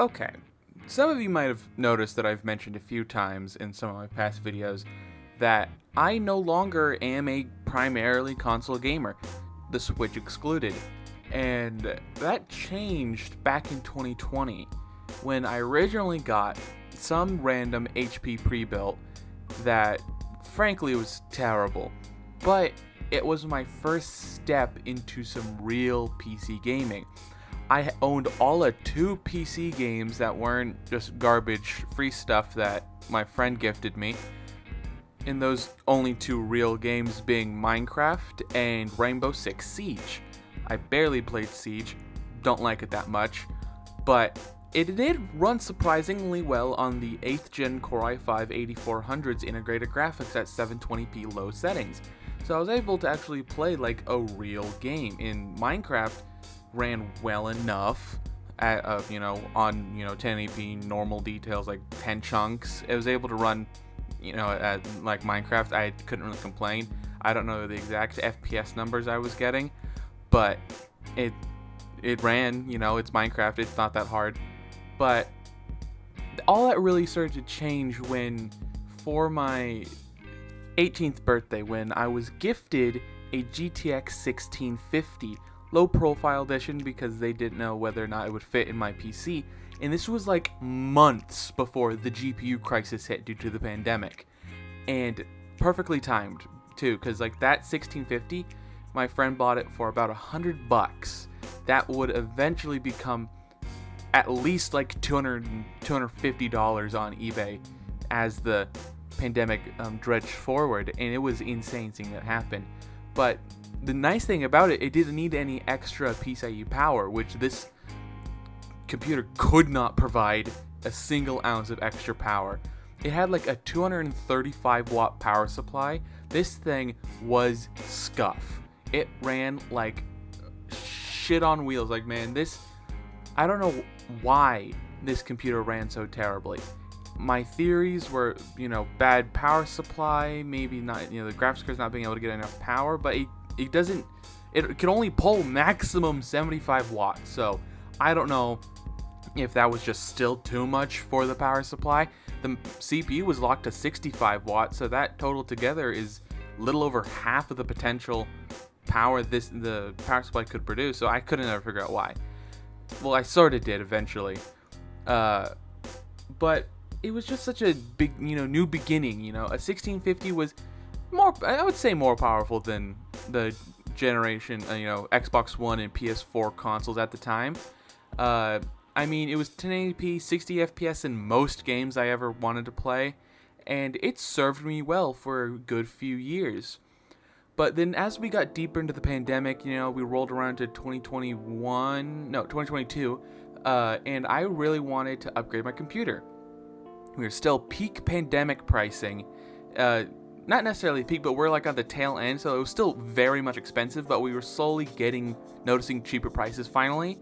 Okay, some of you might have noticed that I've mentioned a few times in some of my past videos that I no longer am a primarily console gamer, the Switch excluded. And that changed back in 2020 when I originally got some random HP pre-built that frankly was terrible. But it was my first step into some real PC gaming. I owned all of 2 PC games that weren't just garbage free stuff that my friend gifted me. In those only 2 real games being Minecraft and Rainbow Six Siege. I barely played Siege, don't like it that much, but it did run surprisingly well on the 8th gen Core i5-8400's integrated graphics at 720p low settings. So I was able to actually play like a real game. In Minecraft, ran well enough at on 1080p normal details, like 10 chunks. It was able to run at like Minecraft. I couldn't really complain. I don't know the exact FPS numbers I was getting, but it ran. It's Minecraft. It's not that hard. But all that really started to change when, for my 18th birthday, when I was gifted a GTX 1650 low profile edition because they didn't know whether or not it would fit in my PC. And this was like months before the GPU crisis hit due to the pandemic. And perfectly timed too, because like that 1650, my friend bought it for about $100. That would eventually become at least like $250 on eBay as the pandemic dredged forward, and it was insane seeing that happen. But the nice thing about it didn't need any extra PCIe power, which this computer could not provide a single ounce of extra power. It had like a 235 watt power supply. This thing was scuff. It ran like shit on wheels. Like, man, I don't know why this computer ran so terribly. My theories were, bad power supply, maybe not, the graphics card's not being able to get enough power, but it can only pull maximum 75 watts. So I don't know if that was just still too much for the power supply. The CPU was locked to 65 watts, so that total together is little over half of the potential power the power supply could produce. So I couldn't ever figure out why. Well, I sort of did eventually, but it was just such a big, new beginning. A 1650 was I would say more powerful than the generation, Xbox One and PS4 consoles at the time. It was 1080p, 60 FPS in most games I ever wanted to play, and it served me well for a good few years. But then as we got deeper into the pandemic, we rolled around to 2022, and I really wanted to upgrade my computer. We were still peak pandemic pricing, not necessarily peak, but we're like on the tail end, so it was still very much expensive, but we were slowly noticing cheaper prices finally,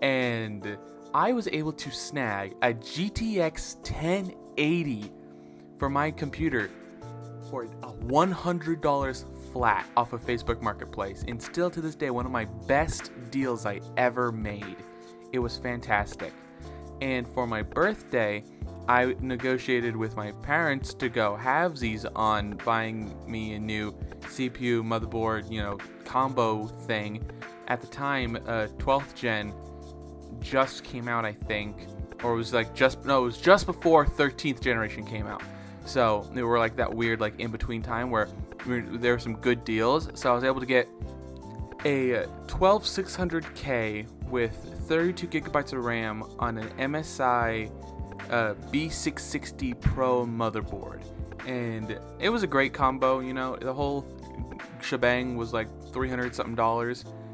and I was able to snag a GTX 1080 for my computer for $100 flat off of Facebook Marketplace, and still to this day one of my best deals I ever made. It was fantastic. And for my birthday, I negotiated with my parents to go halvesies on buying me a new CPU, motherboard, combo thing. At the time, 12th gen just came out, I think, or it was just before 13th generation came out. So they were like that weird in between time where there were some good deals. So I was able to get a 12600K with 32 gigabytes of RAM on an MSI B660 Pro motherboard, and it was a great combo. The whole shebang was like $300 something,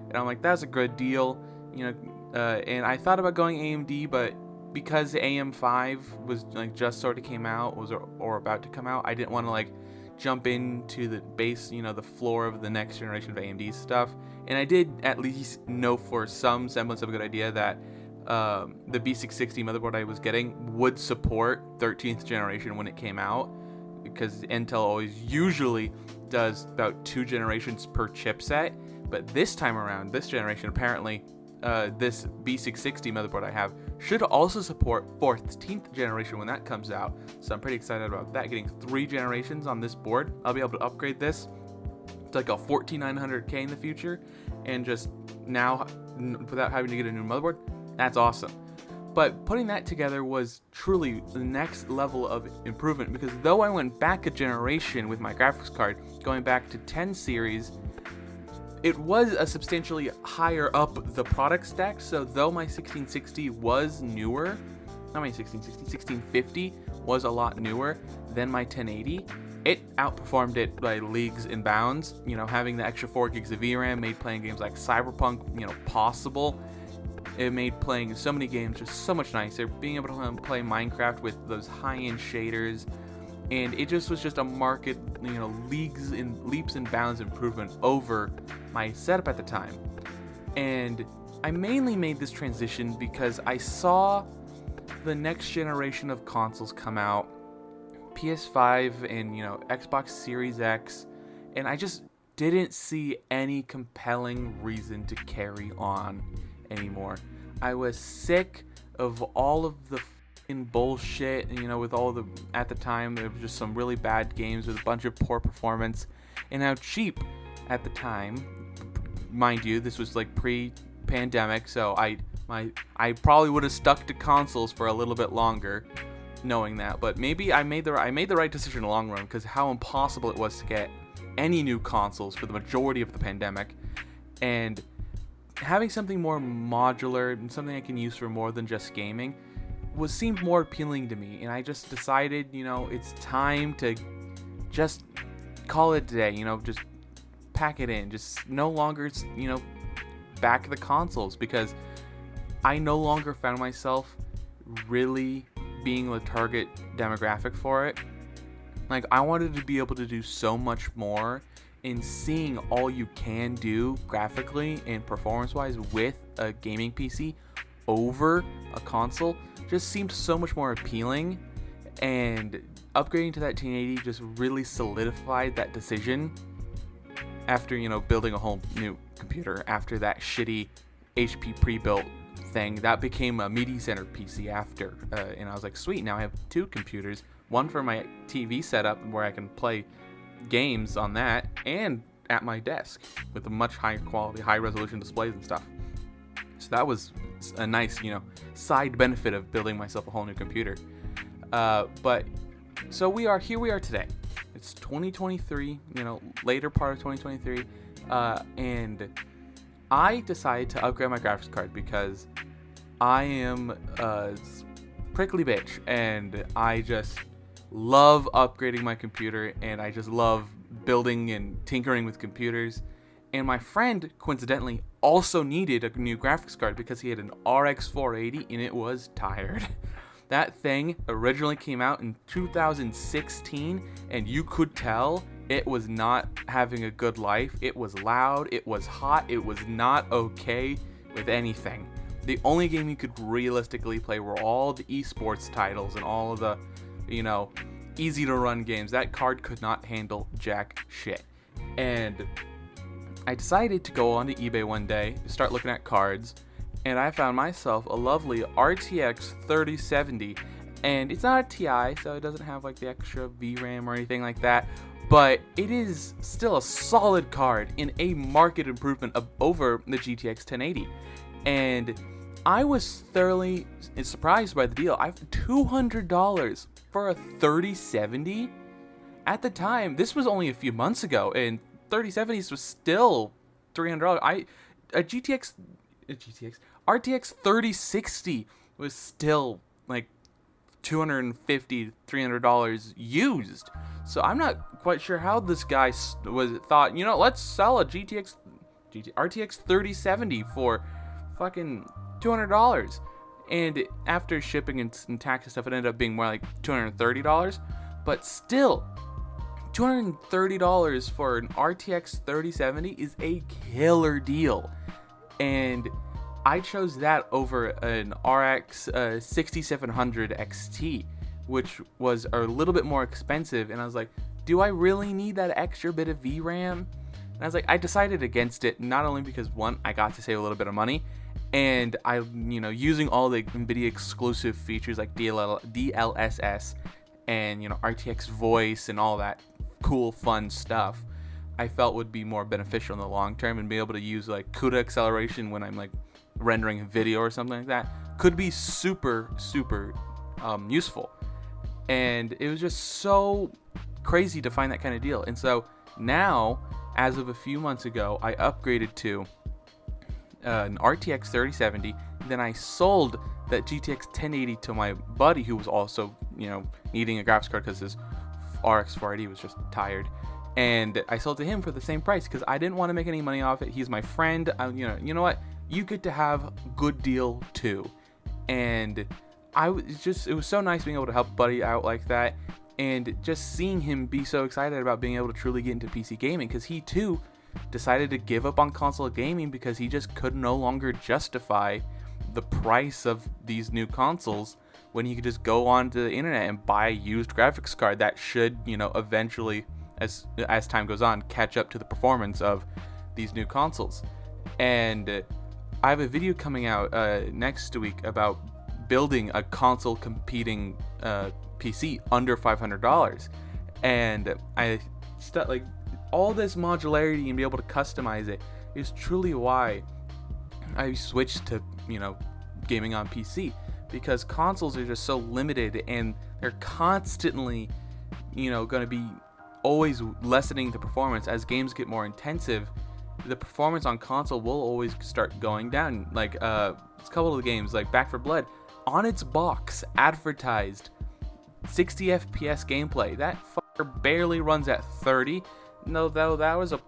and I'm like, that's a good deal. And I thought about going AMD, but because the AM5 was just sort of came out, or about to come out, I didn't want to jump into the base, the floor of the next generation of AMD stuff. And I did at least know for some semblance of a good idea that the B660 motherboard I was getting would support 13th generation when it came out, because Intel always usually does about 2 generations per chipset. But this time around, this generation, apparently this B660 motherboard I have should also support 14th generation when that comes out. So I'm pretty excited about that. Getting 3 generations on this board. I'll be able to upgrade this to like a 14900K in the future, and just now without having to get a new motherboard. That's awesome. But putting that together was truly the next level of improvement, because though I went back a generation with my graphics card, going back to 10 series, it was a substantially higher up the product stack. So though my 1660 was newer, not my 1650 was a lot newer than my 1080, it outperformed it by leagues and bounds. You know, having the extra 4 gigs of VRAM made playing games like Cyberpunk, possible. It made playing so many games just so much nicer. Being able to play Minecraft with those high-end shaders, and it just was just a market, leaps and bounds improvement over my setup at the time. And I mainly made this transition because I saw the next generation of consoles come out, PS5 and Xbox Series X, and I just didn't see any compelling reason to carry on anymore. I was sick of all of the bullshit, with all the, at the time, there was just some really bad games with a bunch of poor performance, and how cheap at the time. Mind you, this was like pre-pandemic, so I probably would have stuck to consoles for a little bit longer, knowing that. But maybe I made the right decision in the long run, because how impossible it was to get any new consoles for the majority of the pandemic, and having something more modular and something I can use for more than just gaming seemed more appealing to me. And I just decided, it's time to just call it a day, just pack it in, just no longer, back the consoles, because I no longer found myself really being the target demographic for it. Like, I wanted to be able to do so much more, and seeing all you can do graphically and performance-wise with a gaming PC over a console just seemed so much more appealing, and upgrading to that 1080 just really solidified that decision after, building a whole new computer after that shitty HP pre-built thing. That became a media center PC after, and I was like, sweet, now I have 2 computers, one for my TV setup where I can play games on that, and at my desk with a much higher quality, high resolution displays and stuff. So that was a nice, side benefit of building myself a whole new computer. But so we are today. It's 2023, later part of 2023, and I decided to upgrade my graphics card because I am a prickly bitch, and I just love upgrading my computer, and I just love building and tinkering with computers. And my friend, coincidentally, also needed a new graphics card because he had an RX 480 and it was tired. That thing originally came out in 2016, and you could tell it was not having a good life. It was loud, it was hot, it was not okay with anything. The only game you could realistically play were all the esports titles and all of the easy to run games. That card could not handle jack shit. And I decided to go onto eBay one day to start looking at cards, and I found myself a lovely RTX 3070. And it's not a TI, so it doesn't have like the extra VRAM or anything like that, but it is still a solid card in a market improvement over the GTX 1080. And I was thoroughly surprised by the deal. I have $200 for a 3070. At the time, this was only a few months ago, and 3070s was still $300. RTX 3060 was still like $250, $300 used. So I'm not quite sure how this guy thought, let's sell a RTX 3070 for fucking $200. And after shipping and tax and stuff, it ended up being more like $230. But still, $230 for an RTX 3070 is a killer deal. And I chose that over an RX 6700 XT, which was a little bit more expensive. And I was like, do I really need that extra bit of VRAM? And I was like, I decided against it, not only because, one, I got to save a little bit of money, and I, using all the NVIDIA exclusive features like DLSS and, RTX voice and all that cool, fun stuff, I felt would be more beneficial in the long term, and be able to use like CUDA acceleration when I'm like rendering a video or something like that could be super, super useful. And it was just so crazy to find that kind of deal. And so now, as of a few months ago, I upgraded to an RTX 3070. Then I sold that GTX 1080 to my buddy, who was also, needing a graphics card because his RX 480 was just tired. And I sold to him for the same price because I didn't want to make any money off it. He's my friend. You know what? You get to have a good deal too. And it was so nice being able to help a buddy out like that, and just seeing him be so excited about being able to truly get into PC gaming, because he too decided to give up on console gaming because he just could no longer justify the price of these new consoles when he could just go onto the internet and buy a used graphics card that should, eventually, as time goes on, catch up to the performance of these new consoles. And I have a video coming out next week about building a console competing PC under $500, and like all this modularity and be able to customize it is truly why I switched to gaming on PC, because consoles are just so limited and they're constantly going to be always lessening the performance as games get more intensive. The performance on console will always start going down. Like a couple of the games like Back 4 Blood, on its box advertised 60 FPS gameplay. That fucker barely runs at 30. No, though that was a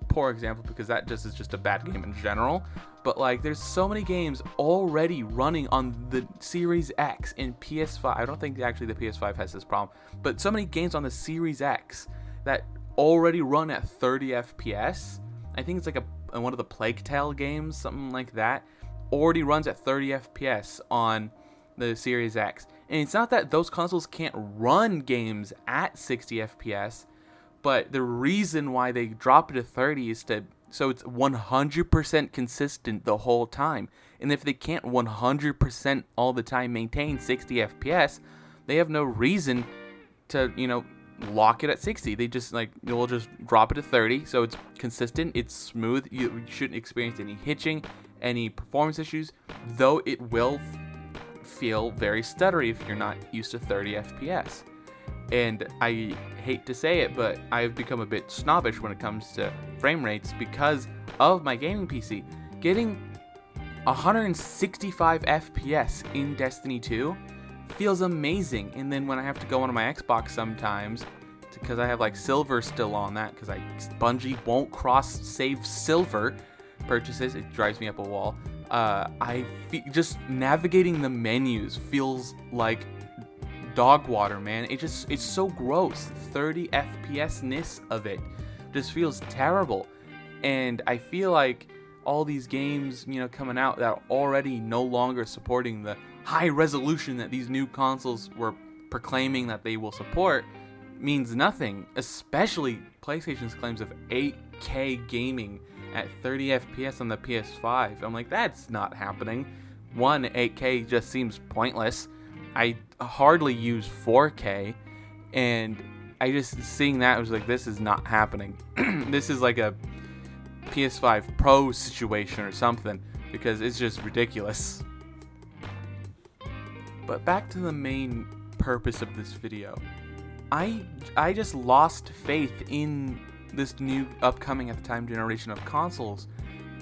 poor example because that just is just a bad game in general. But like, there's so many games already running on the Series X and PS5. I don't think actually the PS5 has this problem, but so many games on the Series X that already run at 30 FPS. I think it's like one of the Plague Tale games, something like that, already runs at 30 FPS on the Series X. And it's not that those consoles can't run games at 60 FPS, but the reason why they drop it to 30 is so it's 100% consistent the whole time. And if they can't 100% all the time maintain 60 FPS, they have no reason to, lock it at 60. They just they'll just drop it to 30, so it's consistent, it's smooth. You shouldn't experience any hitching, any performance issues, though it will feel very stuttery if you're not used to 30 FPS. And I hate to say it, but I've become a bit snobbish when it comes to frame rates because of my gaming PC. Getting 165 FPS in Destiny 2 feels amazing. And then when I have to go onto my Xbox sometimes, because I have like silver still on that, because Bungie won't cross save silver purchases, it drives me up a wall. Just navigating the menus feels like dog water, man. It's so gross. 30 FPS-ness of it just feels terrible. And I feel like all these games, coming out that are already no longer supporting the high resolution that these new consoles were proclaiming that they will support means nothing, especially PlayStation's claims of 8K gaming at 30 FPS on the PS5. I'm like, that's not happening. 8K just seems pointless. I hardly use 4K, and I just seeing that, I was like, this is not happening. This is like a PS5 Pro situation or something, because it's just ridiculous. But back to the main purpose of this video. I just lost faith in this new upcoming at the time generation of consoles,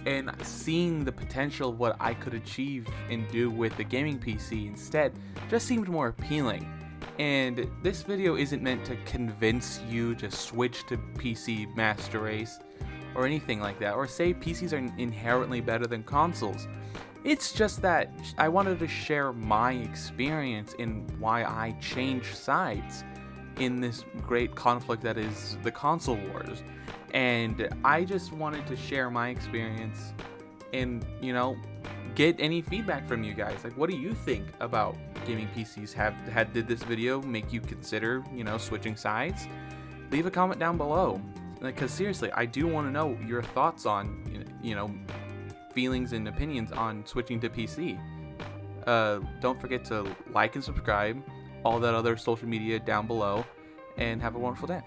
and seeing the potential of what I could achieve and do with the gaming PC instead just seemed more appealing. And this video isn't meant to convince you to switch to PC Master Race or anything like that, or say PCs are inherently better than consoles. It's just that I wanted to share my experience in why I changed sides in this great conflict that is the console wars. And I just wanted to share my experience and, get any feedback from you guys. Like, what do you think about gaming PCs? Did this video make you consider, switching sides? Leave a comment down below. Because seriously, I do want to know your thoughts on, feelings and opinions on switching to PC. Don't forget to like and subscribe, all that other social media down below, and have a wonderful day.